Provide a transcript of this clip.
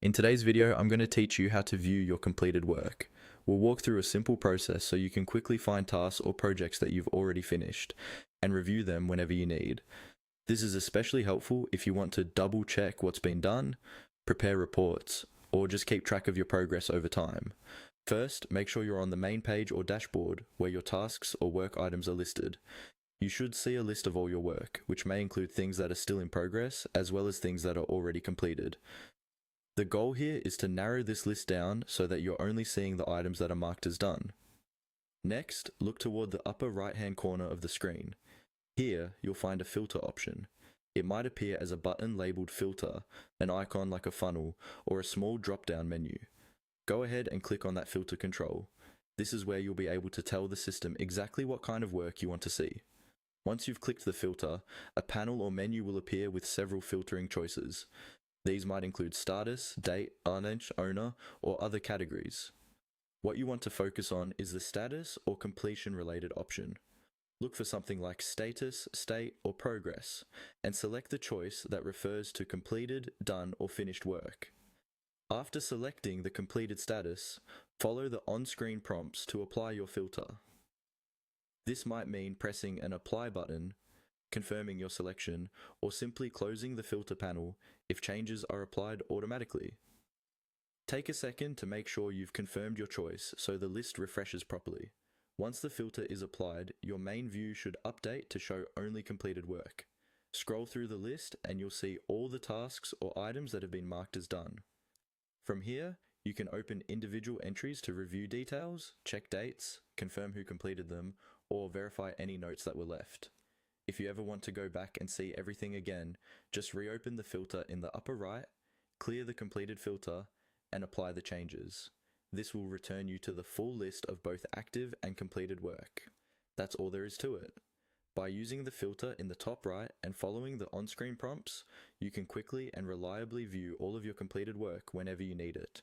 In today's video, I'm going to teach you how to view your completed work. We'll walk through a simple process so you can quickly find tasks or projects that you've already finished and review them whenever you need. This is especially helpful if you want to double check what's been done, prepare reports, or just keep track of your progress over time. First, make sure you're on the main page or dashboard where your tasks or work items are listed. You should see a list of all your work, which may include things that are still in progress as well as things that are already completed. The goal here is to narrow this list down so that you're only seeing the items that are marked as done. Next, look toward the upper right-hand corner of the screen. Here, you'll find a filter option. It might appear as a button labeled filter, an icon like a funnel, or a small drop-down menu. Go ahead and click on that filter control. This is where you'll be able to tell the system exactly what kind of work you want to see. Once you've clicked the filter, a panel or menu will appear with several filtering choices. These might include status, date, owner, or other categories. What you want to focus on is the status or completion related option. Look for something like status, state, or progress, and select the choice that refers to completed, done, or finished work. After selecting the completed status, follow the on-screen prompts to apply your filter. This might mean pressing an apply button, confirming your selection, or simply closing the filter panel if changes are applied automatically. Take a second to make sure you've confirmed your choice so the list refreshes properly. Once the filter is applied, your main view should update to show only completed work. Scroll through the list and you'll see all the tasks or items that have been marked as done. From here, you can open individual entries to review details, check dates, confirm who completed them, or verify any notes that were left. If you ever want to go back and see everything again, just reopen the filter in the upper right, clear the completed filter, and apply the changes. This will return you to the full list of both active and completed work. That's all there is to it. By using the filter in the top right and following the on-screen prompts, you can quickly and reliably view all of your completed work whenever you need it.